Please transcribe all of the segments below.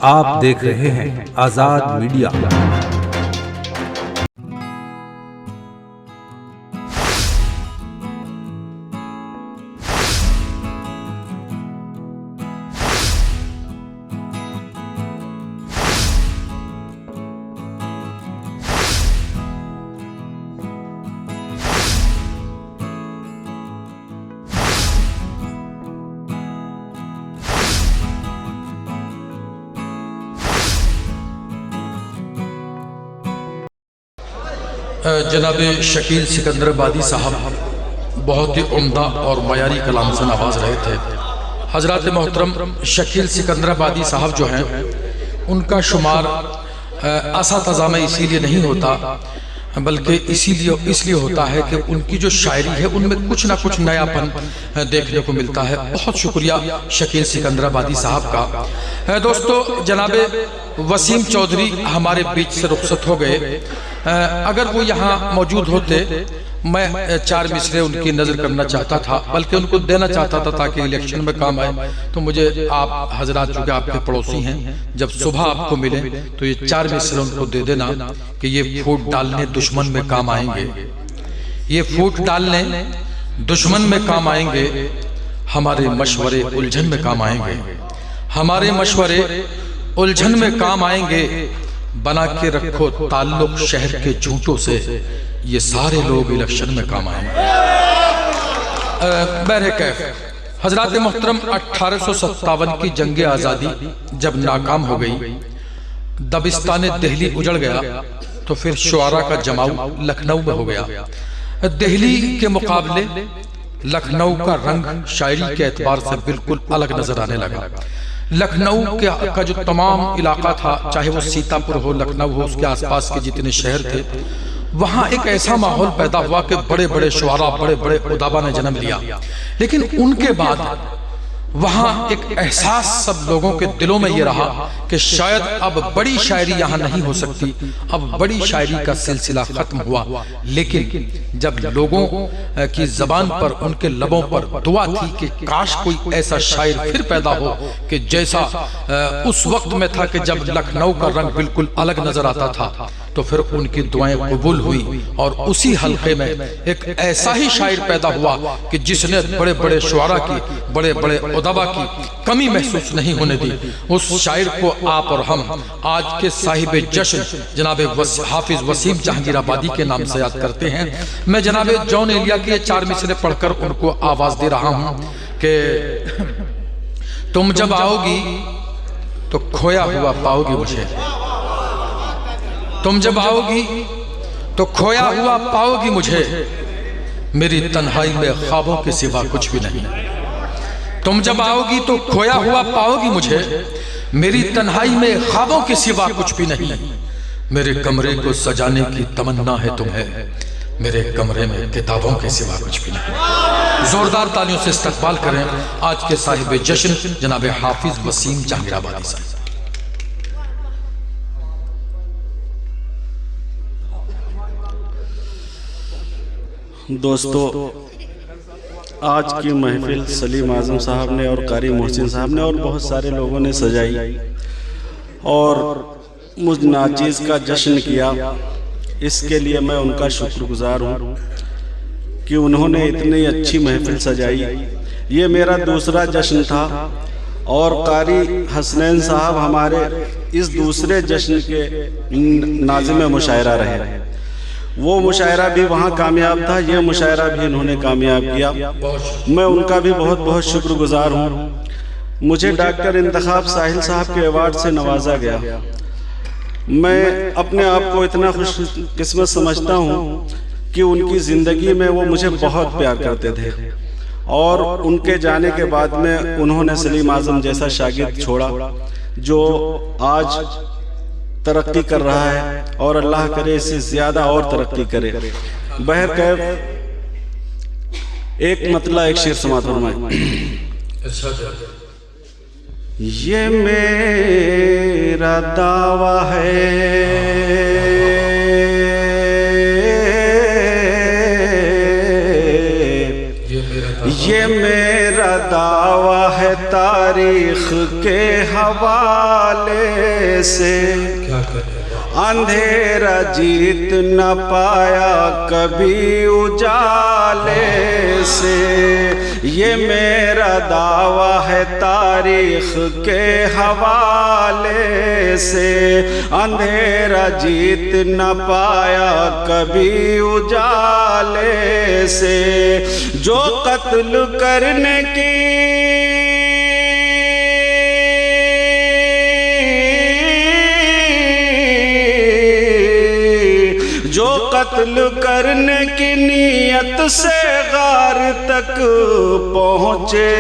آپ دیکھ رہے ہیں آزاد میڈیا۔ جناب شکیل سکندرآبادی صاحب بہت ہی عمدہ اور معیاری کلام سے نواز رہے تھے۔ حضرات محترم شکیل سکندرآبادی صاحب جو ہیں ان کا شمار اساتذہ میں اسی لیے نہیں ہوتا بلکہ اس لیے ہوتا ہے کہ ان کی جو شاعری ہے ان میں کچھ نہ کچھ نیا پن دیکھنے کو ملتا ہے۔ بہت شکریہ شکیل سکندرآبادی صاحب کا۔ دوستو، جناب وسیم چودھری ہمارے بیچ سے رخصت ہو گئے۔ اگر وہ یہاں موجود ہوتے میں 4 مصرے ان کی نظر کرنا چاہتا تھا، بلکہ ان کو دینا چاہتا تھا تاکہ الیکشن میں کام آئے۔ تو مجھے آپ حضرات چونکہ آپ کے پڑوسی ہیں، جب صبح آپ کو ملے تو یہ 4 مصرے ان کو دے دینا کہ یہ پھوٹ ڈالنے دشمن میں کام آئیں گے، یہ پھوٹ ڈالنے دشمن میں کام آئیں گے، ہمارے مشورے الجھن میں کام آئیں گے، ہمارے مشورے الجھن میں کام آئیں گے۔ بنا کے رکھو تعلق شہر کے جھوٹوں سے، یہ سارے لوگ الیکشن میں کام آئیں گے۔ بہرکیف حضرات محترم 1857 کی جنگ آزادی جب ناکام ہو گئی، دبستان دہلی اجڑ گیا، تو پھر شعراء کا جماؤ لکھنؤ میں ہو گیا۔ دہلی کے مقابلے لکھنؤ کا رنگ شاعری کے اعتبار سے بالکل الگ نظر آنے لگا۔ لکھنؤ کا جو تمام علاقہ تھا، چاہے وہ سیتا پور ہو، لکھنؤ ہو، اس کے آس پاس کے جتنے شہر تھے، وہاں ایک ایسا ماحول پیدا ہوا کہ بڑے بڑے شعراء، بڑے بڑے ادبا نے جنم لیا۔ لیکن ان کے بعد وہاں ایک احساس سب لوگوں کے دلوں میں یہ رہا کہ شاید اب بڑی شاعری یہاں نہیں ہو سکتی، اب بڑی شاعری کا سلسلہ ختم ہوا۔ لیکن جب لوگوں کی زبان پر، ان کے لبوں پر دعا تھی کہ کاش کوئی ایسا شاعر پھر پیدا ہو کہ جیسا اس وقت میں تھا کہ جب لکھنؤ کا رنگ بالکل الگ نظر آتا تھا، تو پھر ان کی دعائیں قبول ہوئی اور اسی حلقے میں ایک ایسا ہی شاعر پیدا ہوا کہ جس نے بڑے بڑے شعراء کی، بڑے بڑے ادبا کی کمی محسوس نہیں ہونے دی۔ اس شاعر کو آپ اور ہم آج کے صاحب جشن جناب حافظ وسیم جہانگیر آبادی کے نام سے یاد کرتے ہیں۔ میں جناب جون ایلیا کی 4 مصرے پڑھ کر ان کو آواز دے رہا ہوں کہ تم جب آؤ گی تو کھویا ہوا پاؤ گی مجھے، تم جب آؤ گی تو کھویا ہوا پاؤ گی مجھے، میری تنہائی میں خوابوں کے سوا کچھ بھی نہیں۔ تم جب آؤ گی تو کھویا ہوا پاؤ گی مجھے، میری تنہائی میں خوابوں کے سوا کچھ بھی نہیں۔ میرے کمرے کو سجانے کی تمنا ہے تمہیں، میرے کمرے میں کتابوں کے سوا کچھ بھی نہیں۔ زوردار تالیوں سے استقبال کریں آج کے صاحب جشن جناب حافظ وسیم جہانگیر آبادی صاحب۔ دوستو، آج کی محفل سلیم اعظم صاحب نے اور قاری محسن صاحب نے اور بہت سارے لوگوں نے سجائی اور مجھ ناچیز کا جشن کیا۔ اس کے لیے میں ان کا شکر گزار ہوں کہ انہوں نے اتنی اچھی محفل سجائی۔ یہ میرا دوسرا جشن تھا اور قاری حسنین صاحب ہمارے اس دوسرے جشن کے ناظم مشاعرہ رہے۔ وہ مشاعرہ بھی وہاں کامیاب تھا، یہ مشاعرہ بھی انہوں نے کامیاب کیا۔ میں ان کا بھی بہت بہت شکر گزار ہوں۔ مجھے ڈاکٹر انتخاب ساحل صاحب کے ایوارڈ سے نوازا گیا۔ میں اپنے آپ کو اتنا خوش قسمت سمجھتا ہوں کہ ان کی زندگی میں وہ مجھے بہت پیار کرتے تھے، اور ان کے جانے کے بعد میں انہوں نے سلیم اعظم جیسا شاگرد چھوڑا جو آج ترقی کر رہا ہے، اور اللہ کرے اس سے زیادہ اور ترقی کرے۔ بہرکیف ایک مطلع ایک شعر سماعت فرمائیں۔ یہ میرا دعویٰ ہے یہ میرا دعویٰ ہے ہے تاریخ کے حوالے سے، اندھیرا جیت نہ پایا کبھی اجالے سے، یہ میرا دعویٰ ہے تاریخ کے حوالے سے، اندھیرا جیت نہ پایا کبھی اجالے سے، جو قتل کرنے کی جو قتل کرنے کی نیت سے غار تک پہنچے،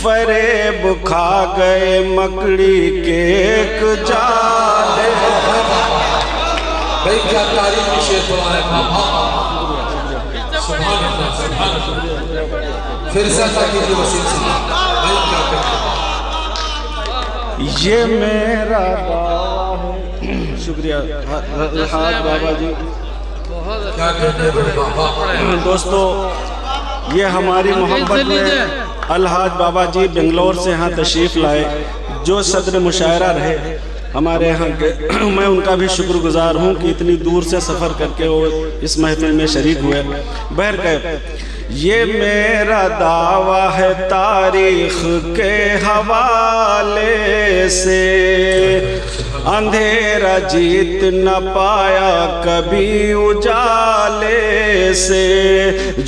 فریب کھا گئے مکڑی کے ایک جالے۔ بھائی کیا تاریخ کی شعر پڑھا ہے سبحان اللہ سبحان اللہ، پھر سے عطا کیجئے وسیم سے بھائی کیا کہتے ہیں؟ یہ میرا دعویٰ ہے، شکریہ الحاج بابا جی، کیا کہتے ہیں دوستو یہ ہماری محبت میں الحاج بابا جی بنگلور سے یہاں تشریف لائے، جو صدر مشاعرہ رہے ہمارے یہاں کے، میں ان کا بھی شکر گزار ہوں کہ اتنی دور سے سفر کر کے وہ اس محفل میں شریک ہوئے۔ بہرکیف یہ میرا دعویٰ ہے تاریخ کے حوالے سے، اندھیرا جیت نہ پایا کبھی اجالے سے،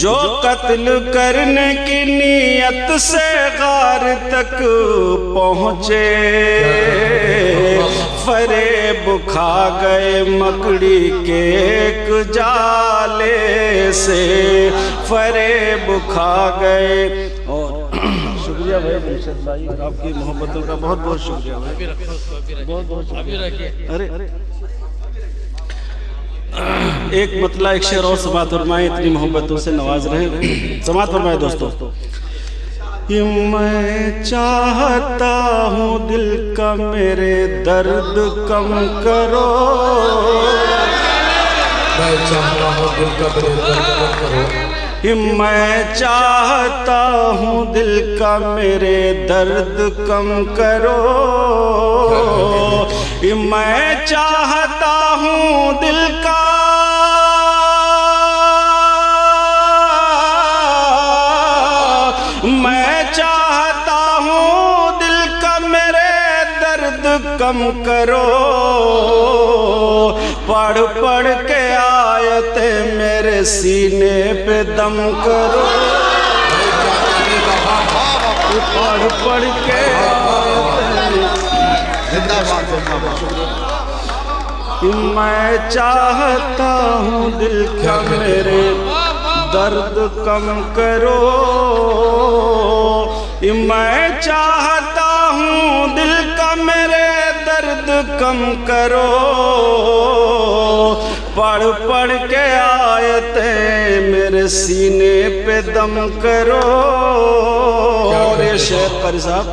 جو قتل کرنے کی نیت سے غار تک پہنچے، فریب کھا گئے مکڑی کے ایک جالے سے، فریب کھا گئے۔ اور شکریہ بھائی مرشد بھائی، آپ کی محبتوں کا بہت بہت شکریہ بھائی، بہت بہت شکریہ۔ ارے ایک مطلع ایک شعر اور سماعت فرمائیں، اتنی محبتوں سے نواز رہے، سماعت فرمائیں دوستو۔ میں چاہتا ہوں دل کا میرے درد کم کرو، میں چاہتا ہوں دل کا میرے درد کم کرو، میں چاہتا ہوں دل کا میرے درد کم کرو، میں چاہتا ہوں دل کا کم کرو، پڑھ پڑھ کے آیتیں میرے سینے پہ دم کرو، پڑھ پڑھ کے میں چاہتا ہوں دل کا میرے درد کم کرو، میں چاہتا ہوں دل کا میرے درد کم کرو، پڑھ پڑھ کے آیتیں میرے سینے پہ دم کرو۔ اور یہ شعر قاری صاحب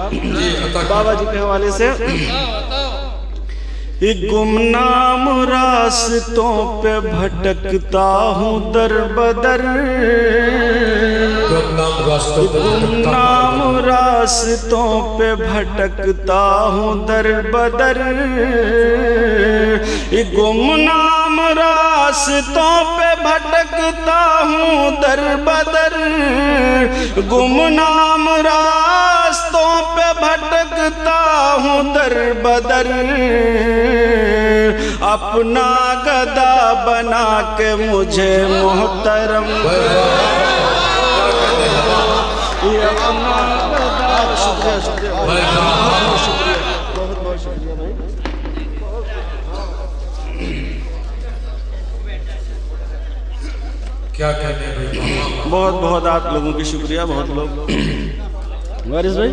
بابا جی کے حوالے سے، گمنام راستوں پہ بھٹکتا ہوں در بدر، گمنام راستوں پہ بھٹکتا ہوں در بدر، گمنام راستوں پہ بھٹکتا ہوں در بدر، گمنام راستوں پہ بھٹکتا ہوں در بدر، اپنا گدا بنا کے مجھے محترم، کیا کہنے ہیں؟ بہت بہت آپ لوگوں کی شکریہ، بہت لوگ وارث بھائی،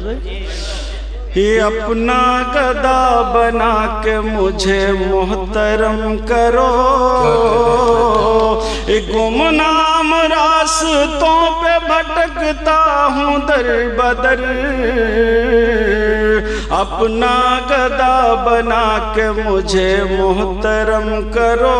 ہی اپنا گدا بنا کے مجھے محترم کرو، گمنام راستوں پہ بھٹکتا ہوں در بدر، اپنا گدا بنا کے مجھے محترم کرو،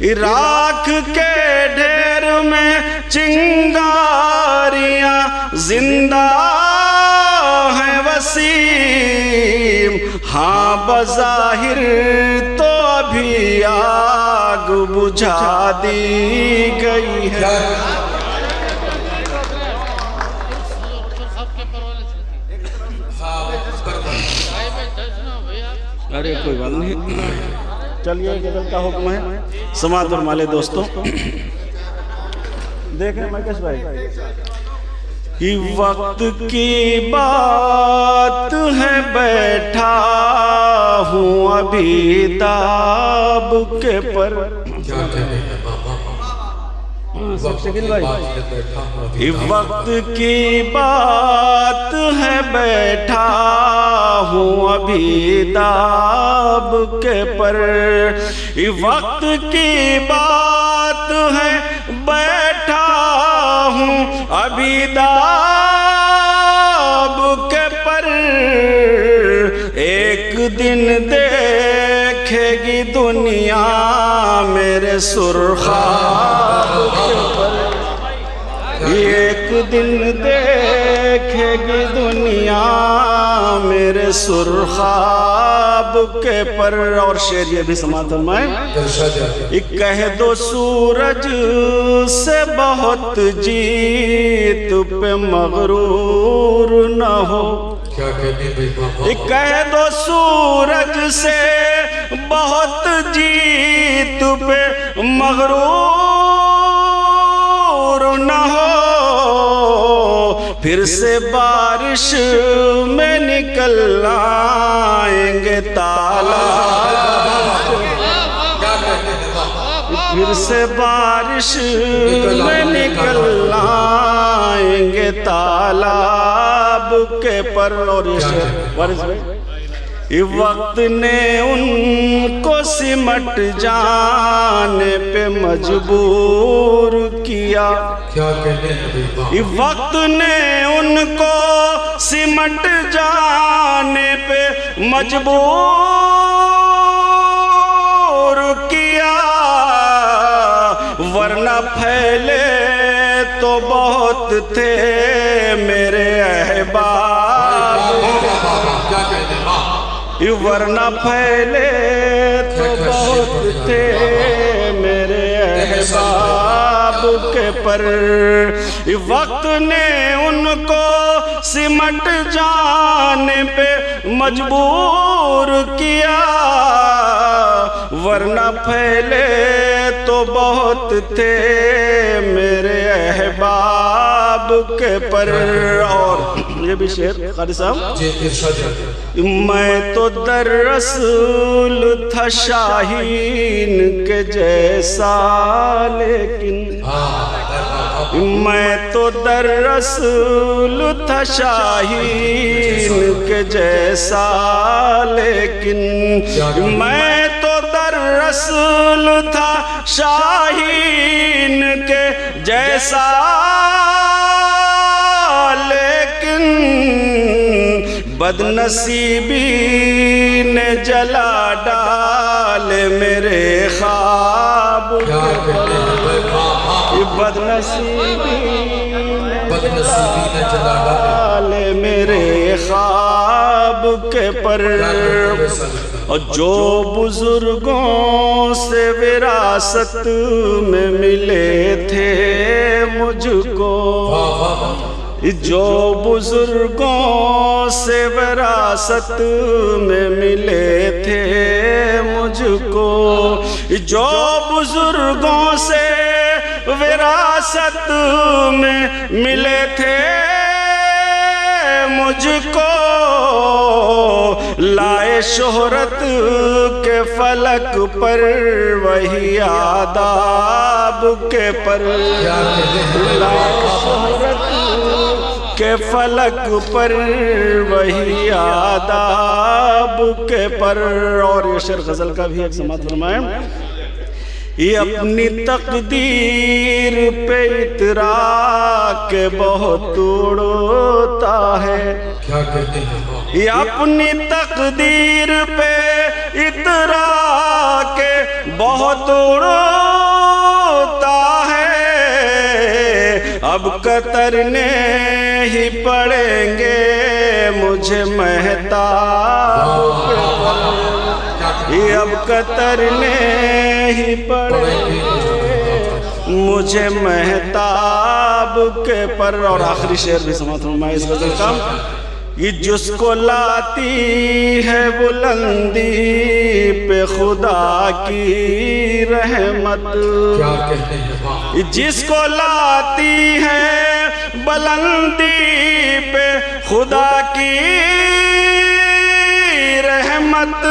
راکھ کے ڈھیر میں چنگاریاں زندہ ہیں وسیم، ہاں بظاہر تو ابھی آگ بجھا دی گئی ہے۔ ارے کوئی بات نہیں، چلیے غزل کا حکم ہے، سماعت فرمالے دوستوں۔ دیکھیں مکش بھائی، یہ وقت کی بات ہے بیٹھا ہوں ابھی داب کے پر، وقت کی بات ہے بیٹھا ہوں ابھی داب کے پر، وقت کی بات ہے بیٹھا ہوں ابھی داب کے پر، ایک دن دیکھے گی دنیا میرے سرخاب کے پر، ایک دن دیکھے گی دنیا میرے سرخاب کے پر۔ اور شعر یہ بھی سماعت فرمائیں، کہہ دو سورج سے بہت جیت پہ مغرور نہ ہو، کہہ دو سورج سے بہت جیت پہ مغرور نہ ہو، پھر سے بارش میں نکل آئیں گے تالاب، پھر سے بارش میں نکل آئیں گے تالاب کے پر۔ اور یہ شعر وارث بھائی، وقت نے ان کو سمٹ جانے پہ مجبور کیا، وقت نے ان کو سمٹ جانے پہ مجبور کیا، ورنہ پھیلے تو بہت تھے میرے احباب، ورنہ پھیلے تو بہت تھے میرے احباب کے پر، وقت نے ان کو سمٹ جانے پہ مجبور کیا، ورنہ پھیلے تو بہت تھے میرے احباب کے پر۔ اور یہ بھی شعر قاری صاحب، میں تو در رسول تھا شاہین کے جیسا لیکن، میں تو در رسول تھا شاہین کے جیسا لیکن، میں تو در رسول تھا شاہین کے جیسا لیکن، بد نصیبی نے جلا ڈالے میرے خواب، بد نصیبی نے جلا ڈالے میرے خواب کے پر۔ اور جو بزرگوں سے وراثت میں ملے تھے مجھ کو، جو بزرگوں سے وراثت میں ملے تھے مجھ کو، جو بزرگوں سے وراثت میں ملے تھے مجھ کو، لائے شہرت کے فلک پر وہی آداب کے پر، لائے شہرت کے فلک پر وہی آداب کے پر۔ اور یہ شعر غزل کا بھی ایک سماعت فرمائیں، یہ اپنی تقدیر پہ اترا کے بہت اڑتا ہے، یہ اپنی تقدیر پہ اترا کے بہت اڑتا اب کترنے ہی پڑیں گے مجھے مہتاب اب کترنے ہی پڑیں گے مجھے مہتاب کے پر. اور آخری شعر بھی سماعت فرمائے اس غزل کا. یہ جس کو لاتی ہے بلندی پہ خدا کی رحمت, جس کو لاتی ہے بلندی پہ خدا کی رحمت,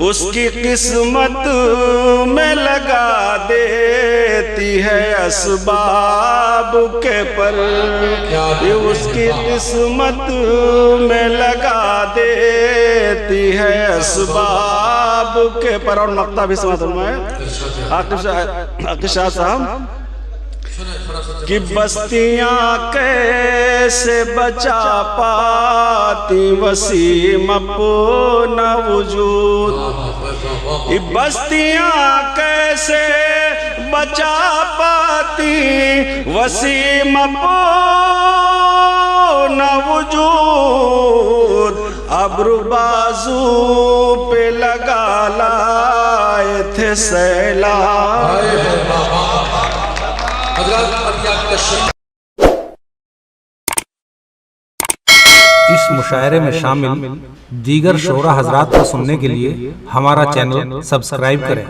اس کی قسمت میں لگا دیتی ہے اسباب کے پر. اس کی قسمت میں لگا دیتی ہے اسباب کے پر. اور مقطع بھی سماعت فرمائے عاقب شاہ صاحب. کہ بستیاں کیسے بچا پاتی وسیم اپنا وجود, بستیاں کیسے بچا پاتی وسیم اپنا وجود, ابرو بازو پہ لگا لائے تھے سیلاب. اس مشاعرے میں شامل دیگر شعراء حضرات کو سننے کے لیے ہمارا چینل سبسکرائب کریں.